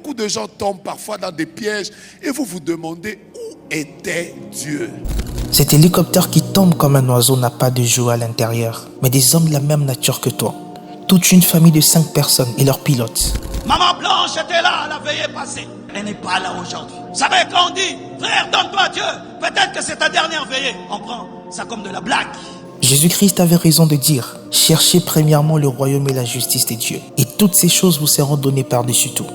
beaucoup de gens tombent parfois dans des pièges et vous vous demandez où était Dieu. Cet hélicoptère qui tombe comme un oiseau n'a pas de joie à l'intérieur, mais des hommes de la même nature que toi. Toute une famille de 5 personnes et leur pilote. Maman Blanche était là à la veillée passée. Elle n'est pas là aujourd'hui. Vous savez, quand on dit, frère, donne-toi à Dieu, peut-être que c'est ta dernière veillée. On prend ça comme de la blague. Jésus-Christ avait raison de dire, cherchez premièrement le royaume et la justice de Dieu, et toutes ces choses vous seront données par-dessus tout.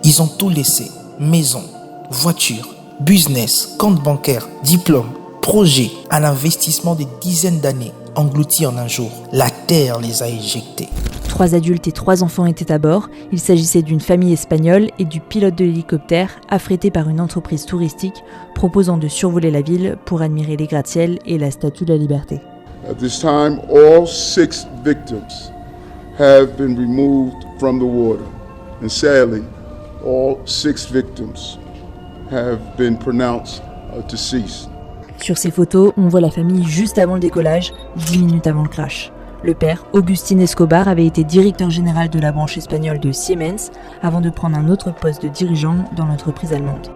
Ils ont tout laissé, maison, voiture, business, compte bancaire, diplôme, projet, un investissement de dizaines d'années, englouti en un jour. La terre les a éjectés. 3 adultes et 3 enfants étaient à bord. Il s'agissait d'une famille espagnole et du pilote de l'hélicoptère, affrété par une entreprise touristique, proposant de survoler la ville pour admirer les gratte-ciel et la Statue de la Liberté. At this time, all 6 victims have been removed from the water. And sadly, all 6 victims have been pronounced deceased. Sur ces photos, on voit la famille juste avant le décollage, 10 minutes avant le crash. Le père, Agustín Escobar, avait été directeur général de la branche espagnole de Siemens avant de prendre un autre poste de dirigeant dans l'entreprise allemande.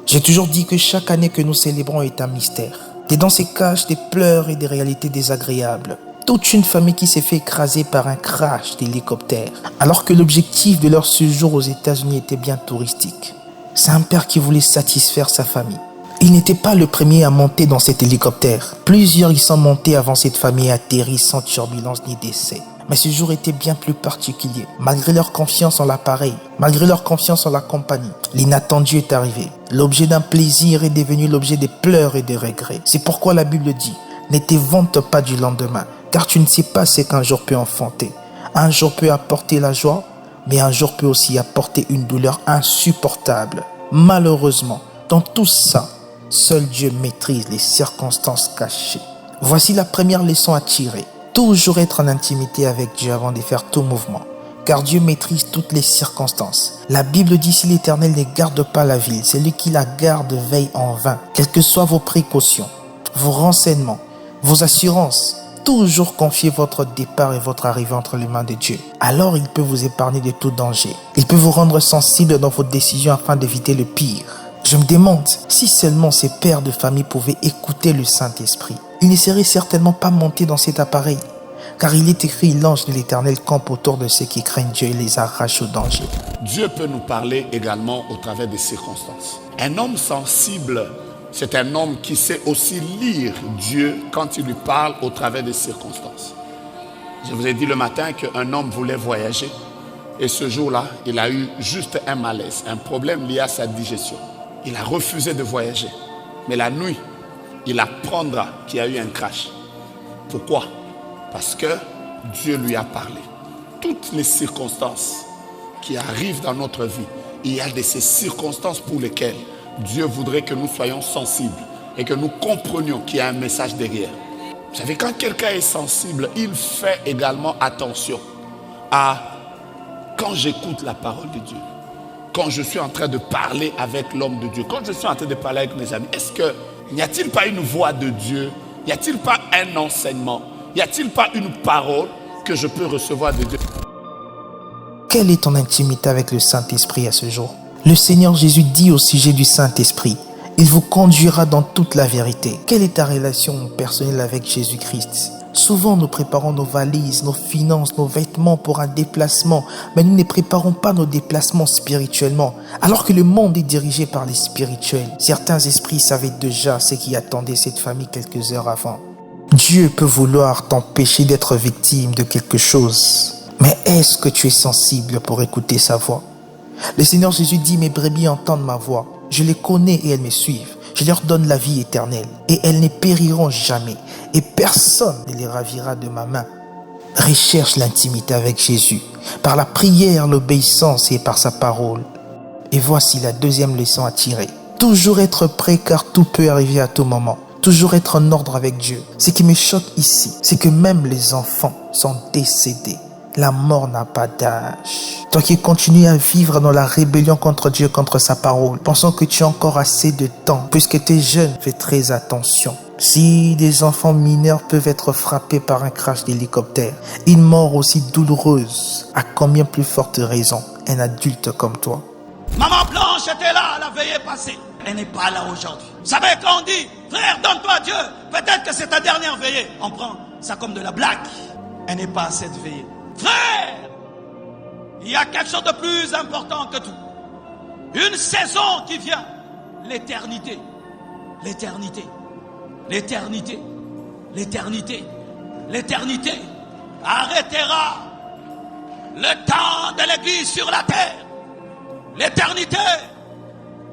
J'ai toujours dit que chaque année que nous célébrons est un mystère. Dedans se cachent des pleurs et des réalités désagréables. Toute une famille qui s'est fait écraser par un crash d'hélicoptère, alors que l'objectif de leur séjour aux États-Unis était bien touristique. C'est un père qui voulait satisfaire sa famille. Il n'était pas le premier à monter dans cet hélicoptère. Plusieurs y sont montés avant cette famille atterrit sans turbulence ni décès. Mais ce jour était bien plus particulier. Malgré leur confiance en l'appareil, malgré leur confiance en la compagnie, l'inattendu est arrivé. L'objet d'un plaisir est devenu l'objet des pleurs et des regrets. C'est pourquoi la Bible dit, ne te vante pas du lendemain, car tu ne sais pas ce qu'un jour peut enfanter. Un jour peut apporter la joie, mais un jour peut aussi apporter une douleur insupportable. Malheureusement, dans tout ça, seul Dieu maîtrise les circonstances cachées. Voici la première leçon à tirer. Toujours être en intimité avec Dieu avant de faire tout mouvement. Car Dieu maîtrise toutes les circonstances. La Bible dit si l'Éternel ne garde pas la ville, celui qui la garde veille en vain. Quelles que soient vos précautions, vos renseignements, vos assurances, toujours confiez votre départ et votre arrivée entre les mains de Dieu. Alors il peut vous épargner de tout danger. Il peut vous rendre sensible dans vos décisions afin d'éviter le pire. Je me demande si seulement ces pères de famille pouvaient écouter le Saint-Esprit. Ils ne seraient certainement pas montés dans cet appareil. Car il est écrit, l'ange de l'Éternel campe autour de ceux qui craignent Dieu et les arrache au danger. Dieu peut nous parler également au travers des circonstances. Un homme sensible, c'est un homme qui sait aussi lire Dieu quand il lui parle au travers des circonstances. Je vous ai dit le matin qu'un homme voulait voyager et ce jour-là, il a eu juste un malaise, un problème lié à sa digestion. Il a refusé de voyager. Mais la nuit, il apprendra qu'il y a eu un crash. Pourquoi? Parce que Dieu lui a parlé. Toutes les circonstances qui arrivent dans notre vie, il y a de ces circonstances pour lesquelles Dieu voudrait que nous soyons sensibles et que nous comprenions qu'il y a un message derrière. Vous savez, quand quelqu'un est sensible, il fait également attention à quand j'écoute la parole de Dieu. Quand je suis en train de parler avec l'homme de Dieu, quand je suis en train de parler avec mes amis, n'y a-t-il pas une voix de Dieu? N'y a-t-il pas un enseignement? N'y a-t-il pas une parole que je peux recevoir de Dieu? Quelle est ton intimité avec le Saint-Esprit à ce jour? Le Seigneur Jésus dit au sujet du Saint-Esprit, il vous conduira dans toute la vérité. Quelle est ta relation personnelle avec Jésus-Christ? Souvent, nous préparons nos valises, nos finances, nos vêtements pour un déplacement, mais nous ne préparons pas nos déplacements spirituellement, alors que le monde est dirigé par les spirituels. Certains esprits savaient déjà ce qui attendait cette famille quelques heures avant. Dieu peut vouloir t'empêcher d'être victime de quelque chose, mais est-ce que tu es sensible pour écouter sa voix? Le Seigneur Jésus dit, mes brebis entendent ma voix, je les connais et elles me suivent. Je leur donne la vie éternelle et elles ne périront jamais et personne ne les ravira de ma main. Recherche l'intimité avec Jésus par la prière, l'obéissance et par sa parole. Et voici la deuxième leçon à tirer. Toujours être prêt car tout peut arriver à tout moment. Toujours être en ordre avec Dieu. Ce qui me choque ici, c'est que même les enfants sont décédés. La mort n'a pas d'âge. Toi qui continues à vivre dans la rébellion contre Dieu, contre sa parole, pensant que tu as encore assez de temps, puisque tu es jeune, fais très attention. Si des enfants mineurs peuvent être frappés par un crash d'hélicoptère, une mort aussi douloureuse, à combien plus forte raison un adulte comme toi? Maman Blanche était là la veillée passée. Elle n'est pas là aujourd'hui. Vous savez, quand on dit, frère, donne-toi à Dieu, peut-être que c'est ta dernière veillée. On prend ça comme de la blague. Elle n'est pas à cette veillée. Frère, il y a quelque chose de plus important que tout. Une saison qui vient. L'éternité. L'éternité. L'éternité. L'éternité. L'éternité arrêtera le temps de l'Église sur la terre. L'éternité,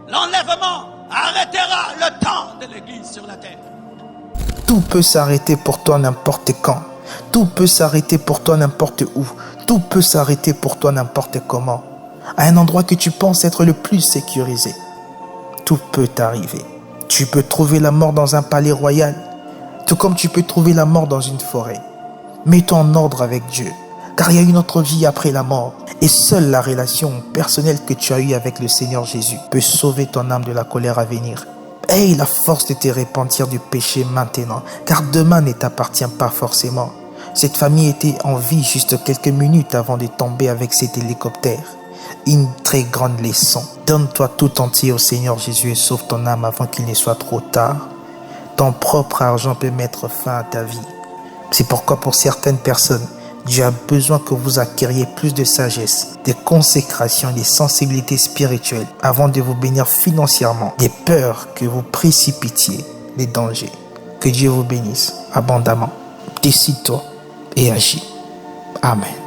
l'enlèvement arrêtera le temps de l'Église sur la terre. Tout peut s'arrêter pour toi n'importe quand. Tout peut s'arrêter pour toi n'importe où. Tout peut s'arrêter pour toi n'importe comment. À un endroit que tu penses être le plus sécurisé. Tout peut arriver. Tu peux trouver la mort dans un palais royal, tout comme tu peux trouver la mort dans une forêt. Mets-toi en ordre avec Dieu, car il y a une autre vie après la mort. Et seule la relation personnelle que tu as eue avec le Seigneur Jésus peut sauver ton âme de la colère à venir. Aie la force de te repentir du péché maintenant, car demain ne t'appartient pas forcément. Cette famille était en vie juste quelques minutes avant de tomber avec cet hélicoptère. Une très grande leçon. Donne-toi tout entier au Seigneur Jésus et sauve ton âme avant qu'il ne soit trop tard. Ton propre argent peut mettre fin à ta vie. C'est pourquoi pour certaines personnes, Dieu a besoin que vous acquériez plus de sagesse, de consécration et de sensibilité spirituelle avant de vous bénir financièrement, des peurs que vous précipitiez, des dangers. Que Dieu vous bénisse abondamment. Décide-toi et agis. Amen.